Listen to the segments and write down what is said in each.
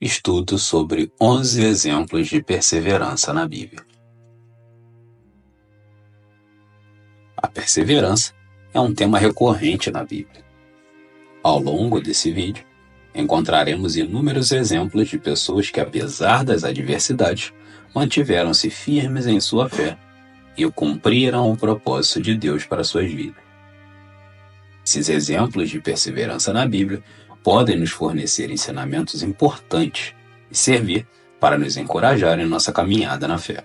Estudo sobre 11 exemplos de perseverança na Bíblia. A perseverança é um tema recorrente na Bíblia. Ao longo desse vídeo, encontraremos inúmeros exemplos de pessoas que, apesar das adversidades, mantiveram-se firmes em sua fé e cumpriram o propósito de Deus para suas vidas. Esses exemplos de perseverança na Bíblia podem nos fornecer ensinamentos importantes e servir para nos encorajar em nossa caminhada na fé.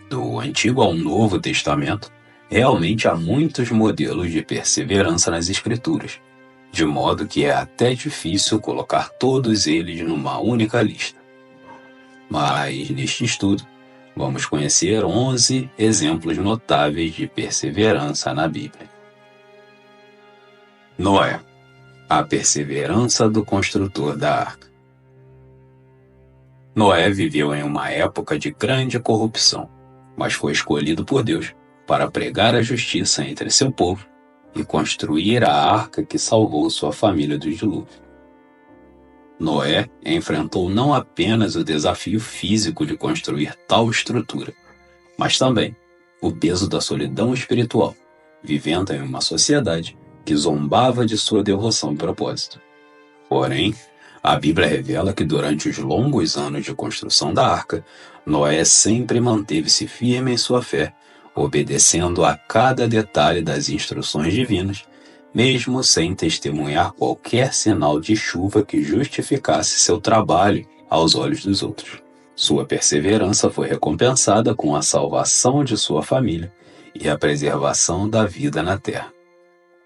Do Antigo ao Novo Testamento, realmente há muitos modelos de perseverança nas Escrituras, de modo que é até difícil colocar todos eles numa única lista. Mas, neste estudo, vamos conhecer 11 exemplos notáveis de perseverança na Bíblia. Noé, a perseverança do construtor da arca. Noé viveu em uma época de grande corrupção, mas foi escolhido por Deus para pregar a justiça entre seu povo e construir a arca que salvou sua família do dilúvio. Noé enfrentou não apenas o desafio físico de construir tal estrutura, mas também o peso da solidão espiritual, vivendo em uma sociedade que zombava de sua devoção e propósito. Porém, a Bíblia revela que durante os longos anos de construção da arca, Noé sempre manteve-se firme em sua fé, obedecendo a cada detalhe das instruções divinas, mesmo sem testemunhar qualquer sinal de chuva que justificasse seu trabalho aos olhos dos outros. Sua perseverança foi recompensada com a salvação de sua família e a preservação da vida na terra.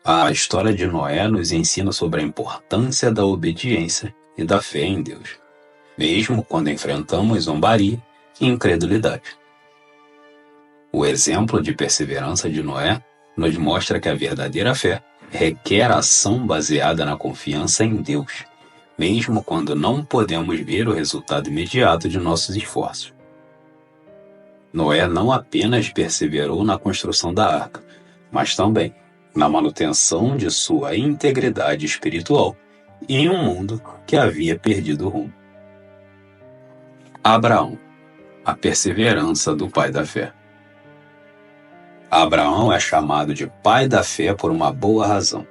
A história de Noé nos ensina sobre a importância da obediência e da fé em Deus, mesmo quando enfrentamos zombaria e incredulidade. O exemplo de perseverança de Noé nos mostra que a verdadeira fé requer ação baseada na confiança em Deus, mesmo quando não podemos ver o resultado imediato de nossos esforços. Noé não apenas perseverou na construção da arca, mas também na manutenção de sua integridade espiritual em um mundo que havia perdido o rumo. Abraão, a perseverança do pai da fé. Abraão é chamado de pai da fé por uma boa razão.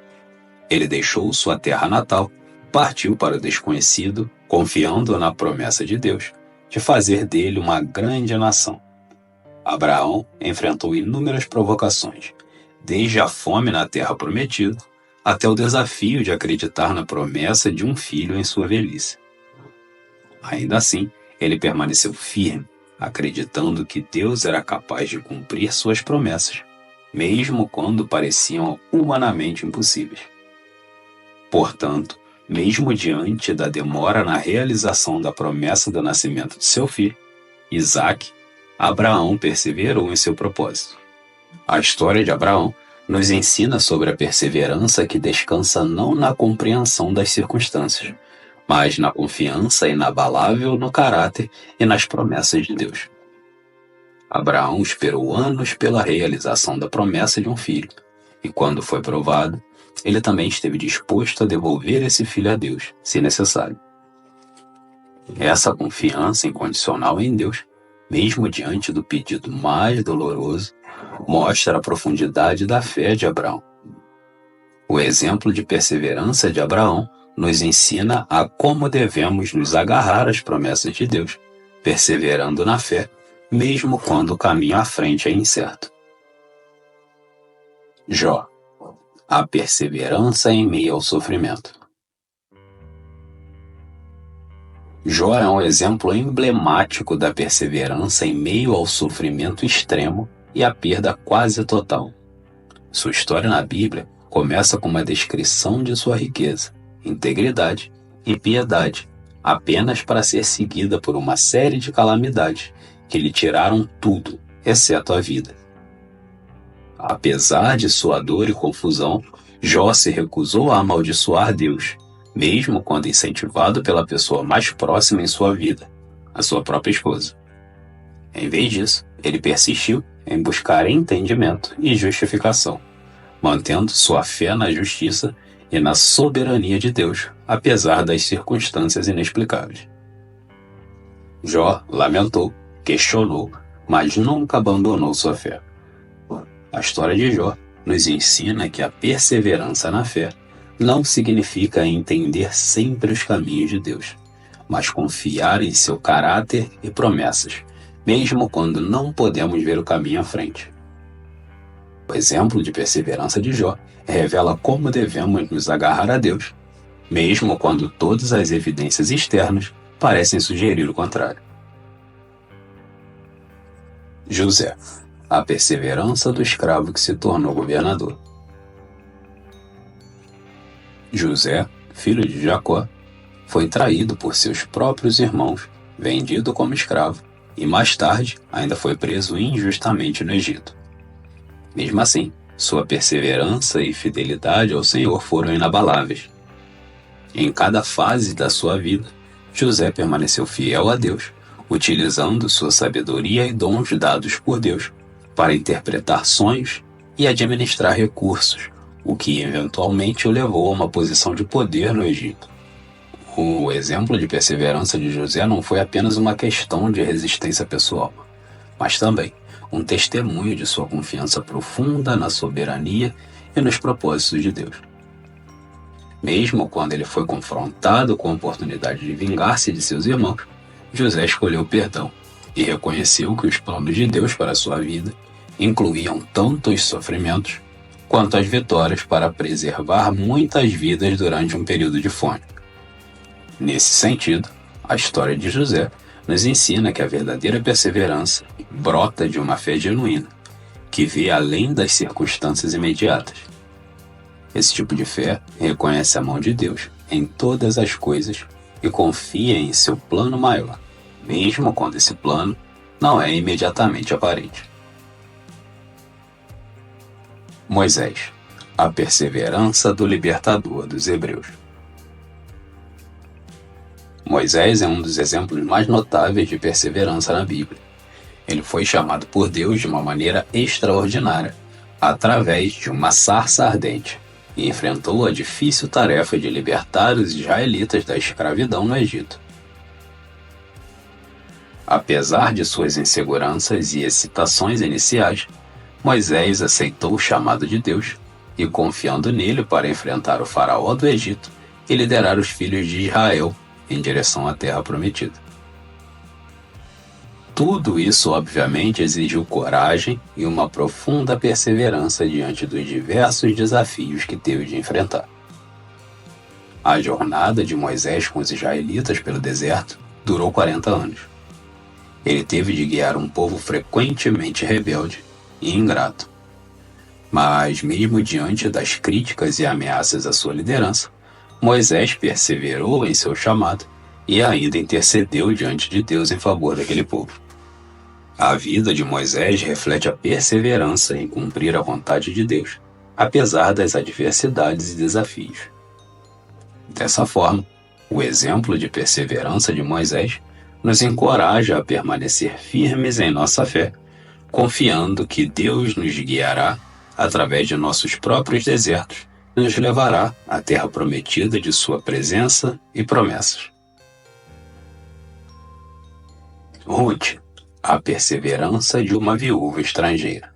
Ele deixou sua terra natal, partiu para o desconhecido, confiando na promessa de Deus de fazer dele uma grande nação. Abraão enfrentou inúmeras provocações, desde a fome na terra prometida, até o desafio de acreditar na promessa de um filho em sua velhice. Ainda assim, ele permaneceu firme, acreditando que Deus era capaz de cumprir suas promessas, mesmo quando pareciam humanamente impossíveis. Portanto, mesmo diante da demora na realização da promessa do nascimento de seu filho, Isaque, Abraão perseverou em seu propósito. A história de Abraão nos ensina sobre a perseverança que descansa não na compreensão das circunstâncias, mas na confiança inabalável no caráter e nas promessas de Deus. Abraão esperou anos pela realização da promessa de um filho, e quando foi provado, ele também esteve disposto a devolver esse filho a Deus, se necessário. Essa confiança incondicional em Deus, mesmo diante do pedido mais doloroso, mostra a profundidade da fé de Abraão. O exemplo de perseverança de Abraão nos ensina a como devemos nos agarrar às promessas de Deus, perseverando na fé, mesmo quando o caminho à frente é incerto. Jó, a perseverança em meio ao sofrimento. Jó é um exemplo emblemático da perseverança em meio ao sofrimento extremo e à perda quase total. Sua história na Bíblia começa com uma descrição de sua riqueza, integridade e piedade, apenas para ser seguida por uma série de calamidades que lhe tiraram tudo, exceto a vida. Apesar de sua dor e confusão, Jó se recusou a amaldiçoar Deus, mesmo quando incentivado pela pessoa mais próxima em sua vida, a sua própria esposa. Em vez disso, ele persistiu em buscar entendimento e justificação, mantendo sua fé na justiça e na soberania de Deus, apesar das circunstâncias inexplicáveis. Jó lamentou, questionou, mas nunca abandonou sua fé. A história de Jó nos ensina que a perseverança na fé não significa entender sempre os caminhos de Deus, mas confiar em seu caráter e promessas, mesmo quando não podemos ver o caminho à frente. O exemplo de perseverança de Jó revela como devemos nos agarrar a Deus, mesmo quando todas as evidências externas parecem sugerir o contrário. José, a perseverança do escravo que se tornou governador. José, filho de Jacó, foi traído por seus próprios irmãos, vendido como escravo, e mais tarde ainda foi preso injustamente no Egito. Mesmo assim, sua perseverança e fidelidade ao Senhor foram inabaláveis. Em cada fase da sua vida, José permaneceu fiel a Deus, utilizando sua sabedoria e dons dados por Deus para interpretar sonhos e administrar recursos, o que eventualmente o levou a uma posição de poder no Egito. O exemplo de perseverança de José não foi apenas uma questão de resistência pessoal, mas também um testemunho de sua confiança profunda na soberania e nos propósitos de Deus. Mesmo quando ele foi confrontado com a oportunidade de vingar-se de seus irmãos, José escolheu o perdão e reconheceu que os planos de Deus para sua vida incluíam tanto os sofrimentos quanto as vitórias para preservar muitas vidas durante um período de fome. Nesse sentido, a história de José nos ensina que a verdadeira perseverança brota de uma fé genuína, que vê além das circunstâncias imediatas. Esse tipo de fé reconhece a mão de Deus em todas as coisas e confia em seu plano maior, mesmo quando esse plano não é imediatamente aparente. Moisés, a perseverança do libertador dos hebreus. Moisés é um dos exemplos mais notáveis de perseverança na Bíblia. Ele foi chamado por Deus de uma maneira extraordinária, através de uma sarça ardente, e enfrentou a difícil tarefa de libertar os israelitas da escravidão no Egito. Apesar de suas inseguranças e excitações iniciais, Moisés aceitou o chamado de Deus e, confiando nele para enfrentar o faraó do Egito e liderar os filhos de Israel em direção à terra prometida. Tudo isso, obviamente, exigiu coragem e uma profunda perseverança diante dos diversos desafios que teve de enfrentar. A jornada de Moisés com os israelitas pelo deserto durou 40 anos. Ele teve de guiar um povo frequentemente rebelde e ingrato. Mas, mesmo diante das críticas e ameaças à sua liderança, Moisés perseverou em seu chamado e ainda intercedeu diante de Deus em favor daquele povo. A vida de Moisés reflete a perseverança em cumprir a vontade de Deus, apesar das adversidades e desafios. Dessa forma, o exemplo de perseverança de Moisés nos encoraja a permanecer firmes em nossa fé, confiando que Deus nos guiará através de nossos próprios desertos e nos levará à terra prometida de sua presença e promessas. Ruth, a perseverança de uma viúva estrangeira.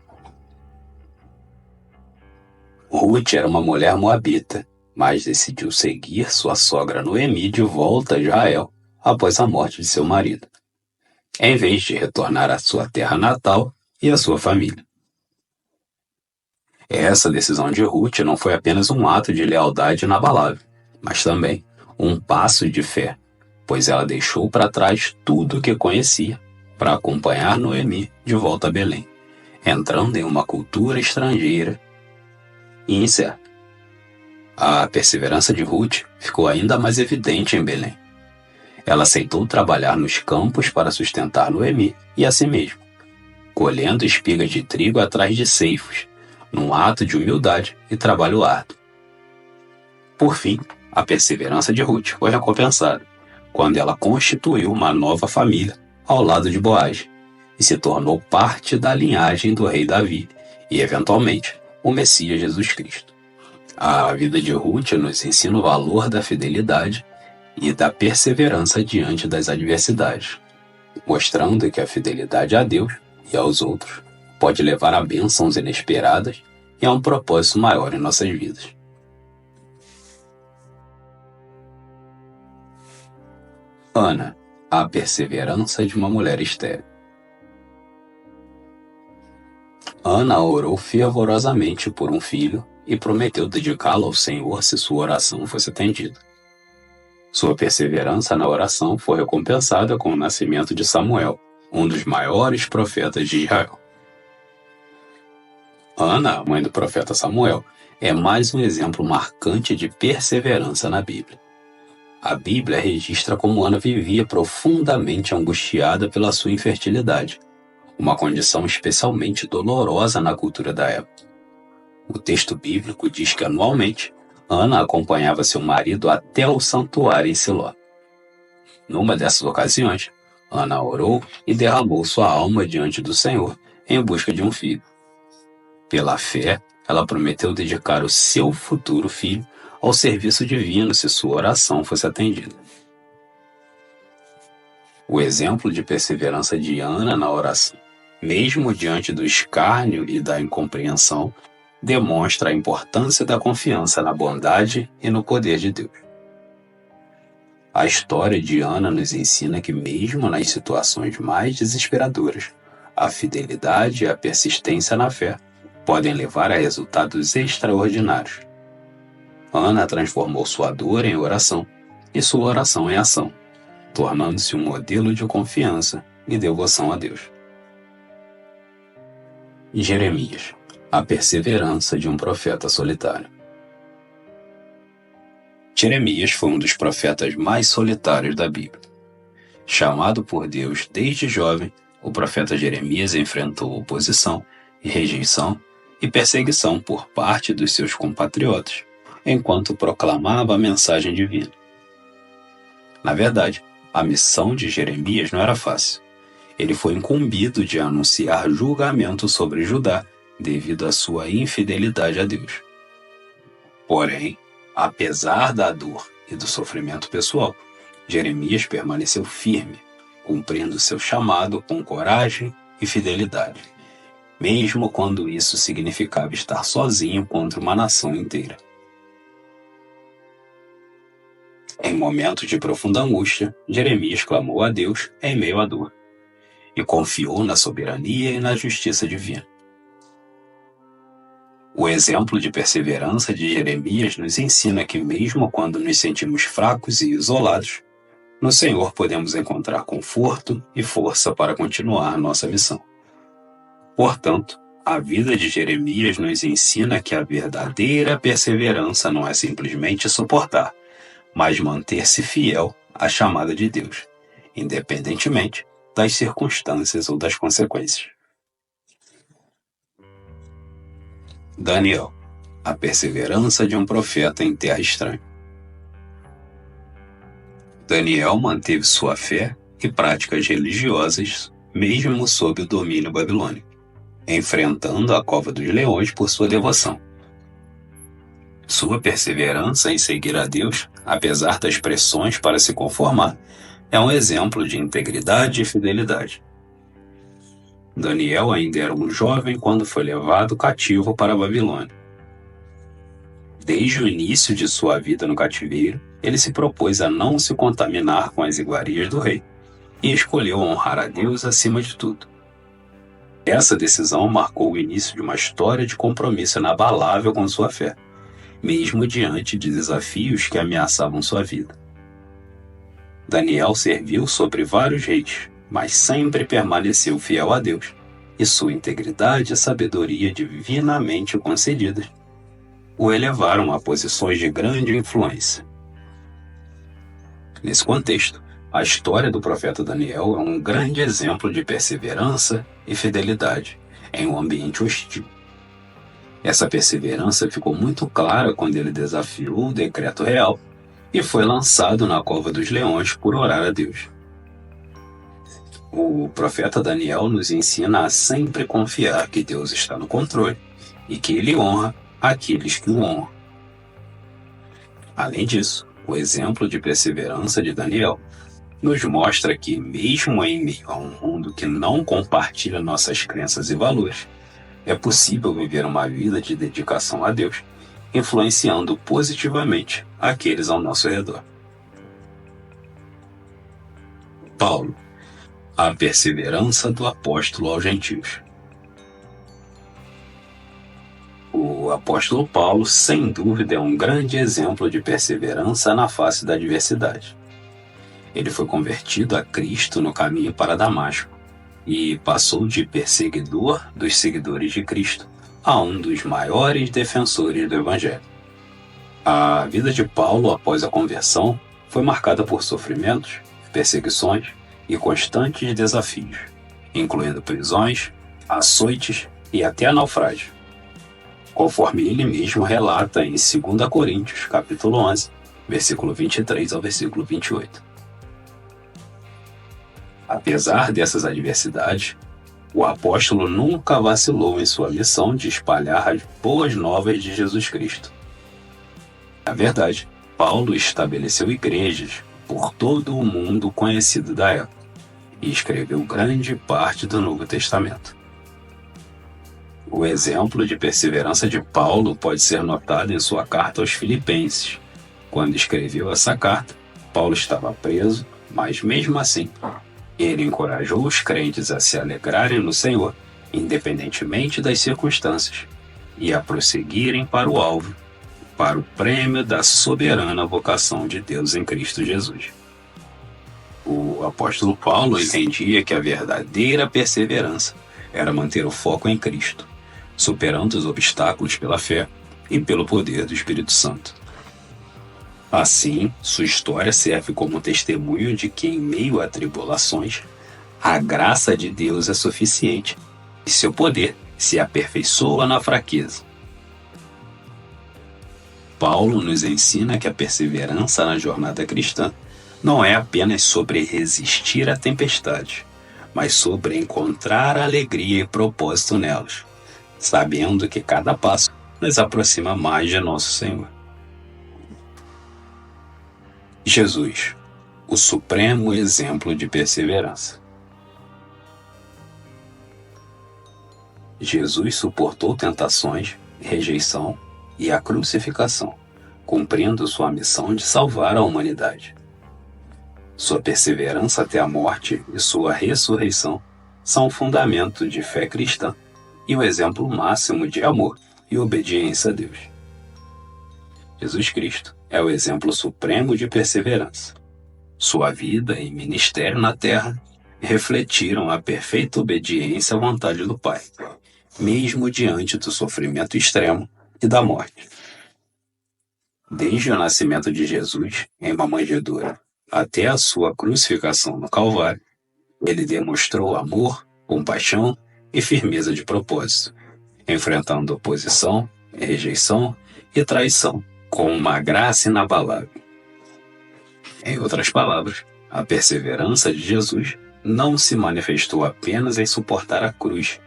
Ruth era uma mulher moabita, mas decidiu seguir sua sogra Noemi de volta a Israel após a morte de seu marido, em vez de retornar à sua terra natal e à sua família. Essa decisão de Ruth não foi apenas um ato de lealdade inabalável, mas também um passo de fé, pois ela deixou para trás tudo o que conhecia para acompanhar Noemi de volta a Belém, entrando em uma cultura estrangeira e incerta. A perseverança de Ruth ficou ainda mais evidente em Belém. Ela aceitou trabalhar nos campos para sustentar Noemi e a si mesma, colhendo espigas de trigo atrás de ceifos, num ato de humildade e trabalho árduo. Por fim, a perseverança de Ruth foi recompensada, quando ela constituiu uma nova família ao lado de Boaz, e se tornou parte da linhagem do rei Davi e, eventualmente, o Messias Jesus Cristo. A vida de Ruth nos ensina o valor da fidelidade e da perseverança diante das adversidades. mostrando que a fidelidade a Deus e aos outros pode levar a bênçãos inesperadas e a um propósito maior em nossas vidas. Ana, a perseverança de uma mulher estéril. Ana orou fervorosamente por um filho e prometeu dedicá-lo ao Senhor se sua oração fosse atendida. Sua perseverança na oração foi recompensada com o nascimento de Samuel, um dos maiores profetas de Israel. Ana, a mãe do profeta Samuel, é mais um exemplo marcante de perseverança na Bíblia. A Bíblia registra como Ana vivia profundamente angustiada pela sua infertilidade, uma condição especialmente dolorosa na cultura da época. O texto bíblico diz que anualmente Ana acompanhava seu marido até o santuário em Siló. Numa dessas ocasiões, Ana orou e derramou sua alma diante do Senhor em busca de um filho. Pela fé, ela prometeu dedicar o seu futuro filho ao serviço divino se sua oração fosse atendida. O exemplo de perseverança de Ana na oração, mesmo diante do escárnio e da incompreensão, demonstra a importância da confiança na bondade e no poder de Deus. A história de Ana nos ensina que mesmo nas situações mais desesperadoras, a fidelidade e a persistência na fé podem levar a resultados extraordinários. Ana transformou sua dor em oração e sua oração em ação, tornando-se um modelo de confiança e devoção a Deus. Jeremias, a perseverança de um profeta solitário. Jeremias foi um dos profetas mais solitários da Bíblia. Chamado por Deus desde jovem, o profeta Jeremias enfrentou oposição e rejeição e perseguição por parte dos seus compatriotas, enquanto proclamava a mensagem divina. Na verdade, a missão de Jeremias não era fácil. Ele foi incumbido de anunciar julgamento sobre Judá devido à sua infidelidade a Deus. Porém, apesar da dor e do sofrimento pessoal, Jeremias permaneceu firme, cumprindo seu chamado com coragem e fidelidade, mesmo quando isso significava estar sozinho contra uma nação inteira. Em momentos de profunda angústia, Jeremias clamou a Deus em meio à dor e confiou na soberania e na justiça divina. O exemplo de perseverança de Jeremias nos ensina que mesmo quando nos sentimos fracos e isolados, no Senhor podemos encontrar conforto e força para continuar nossa missão. Portanto, a vida de Jeremias nos ensina que a verdadeira perseverança não é simplesmente suportar, mas manter-se fiel à chamada de Deus, independentemente das circunstâncias ou das consequências. Daniel, a perseverança de um profeta em terra estranha. Daniel manteve sua fé e práticas religiosas mesmo sob o domínio babilônico, enfrentando a cova dos leões por sua devoção. Sua perseverança em seguir a Deus, apesar das pressões para se conformar, é um exemplo de integridade e fidelidade. Daniel ainda era um jovem quando foi levado cativo para a Babilônia. Desde o início de sua vida no cativeiro, ele se propôs a não se contaminar com as iguarias do rei e escolheu honrar a Deus acima de tudo. Essa decisão marcou o início de uma história de compromisso inabalável com sua fé, mesmo diante de desafios que ameaçavam sua vida. Daniel serviu sobre vários reis, mas sempre permaneceu fiel a Deus, e sua integridade e sabedoria divinamente concedidas o elevaram a posições de grande influência. Nesse contexto, a história do profeta Daniel é um grande exemplo de perseverança e fidelidade em um ambiente hostil. Essa perseverança ficou muito clara quando ele desafiou o decreto real e foi lançado na cova dos leões por orar a Deus. O profeta Daniel nos ensina a sempre confiar que Deus está no controle e que Ele honra aqueles que o honram. Além disso, o exemplo de perseverança de Daniel nos mostra que, mesmo em meio a um mundo que não compartilha nossas crenças e valores, é possível viver uma vida de dedicação a Deus, influenciando positivamente aqueles ao nosso redor. Paulo, a perseverança do apóstolo aos gentios. O apóstolo Paulo, sem dúvida, é um grande exemplo de perseverança na face da adversidade. Ele foi convertido a Cristo no caminho para Damasco e passou de perseguidor dos seguidores de Cristo a um dos maiores defensores do Evangelho. A vida de Paulo após a conversão foi marcada por sofrimentos, perseguições e constantes desafios, incluindo prisões, açoites e até naufrágio. Conforme ele mesmo relata em 2 Coríntios, capítulo 11, versículo 23 ao versículo 28. Apesar dessas adversidades, o apóstolo nunca vacilou em sua missão de espalhar as boas novas de Jesus Cristo. Na verdade, Paulo estabeleceu igrejas por todo o mundo conhecido da época e escreveu grande parte do Novo Testamento. O exemplo de perseverança de Paulo pode ser notado em sua carta aos Filipenses. Quando escreveu essa carta, Paulo estava preso, mas mesmo assim, ele encorajou os crentes a se alegrarem no Senhor, independentemente das circunstâncias, e a prosseguirem para o alvo, para o prêmio da soberana vocação de Deus em Cristo Jesus. O apóstolo Paulo entendia que a verdadeira perseverança era manter o foco em Cristo, superando os obstáculos pela fé e pelo poder do Espírito Santo. Assim, sua história serve como testemunho de que, em meio a tribulações, a graça de Deus é suficiente e seu poder se aperfeiçoa na fraqueza. Paulo nos ensina que a perseverança na jornada cristã não é apenas sobre resistir à tempestade, mas sobre encontrar alegria e propósito nelas, sabendo que cada passo nos aproxima mais de nosso Senhor. Jesus, o supremo exemplo de perseverança. Jesus suportou tentações, rejeição e a crucificação, cumprindo sua missão de salvar a humanidade. Sua perseverança até a morte e sua ressurreição são o fundamento de fé cristã e o exemplo máximo de amor e obediência a Deus. Jesus Cristo é o exemplo supremo de perseverança. Sua vida e ministério na terra refletiram a perfeita obediência à vontade do Pai, mesmo diante do sofrimento extremo e da morte. Desde o nascimento de Jesus em uma manjedoura até a sua crucificação no Calvário, ele demonstrou amor, compaixão e firmeza de propósito, enfrentando oposição, rejeição e traição com uma graça inabalável. Em outras palavras, a perseverança de Jesus não se manifestou apenas em suportar a cruz,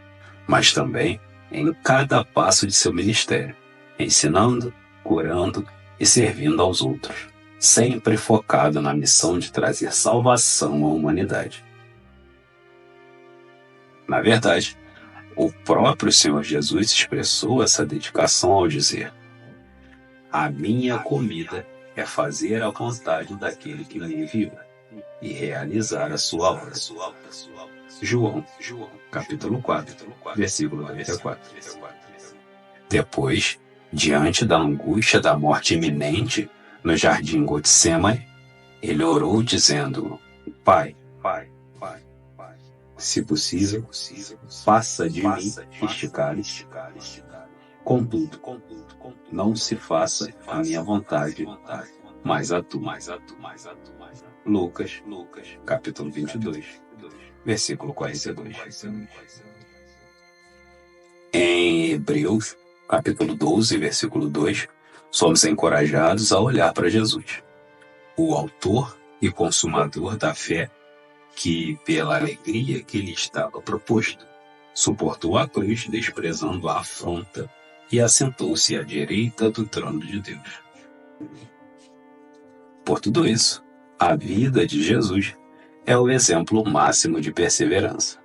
mas também em cada passo de seu ministério, ensinando, curando e servindo aos outros, sempre focado na missão de trazer salvação à humanidade. Na verdade, o próprio Senhor Jesus expressou essa dedicação ao dizer: "A minha comida é fazer a vontade daquele que me enviou e realizar a sua obra." João, capítulo 4, versículo 44. Depois, diante da angústia da morte iminente no jardim Getsêmani, ele orou dizendo: Pai, se possível, passa de mim este cálice. Contudo, não se faça a minha vontade, mas a tua. Lucas, capítulo 22, versículo 42. Em Hebreus, capítulo 12, versículo 2, somos encorajados a olhar para Jesus, o autor e consumador da fé, que, pela alegria que lhe estava proposto, suportou a cruz, desprezando a afronta, e assentou-se à direita do trono de Deus. Por tudo isso, a vida de Jesus é o exemplo máximo de perseverança.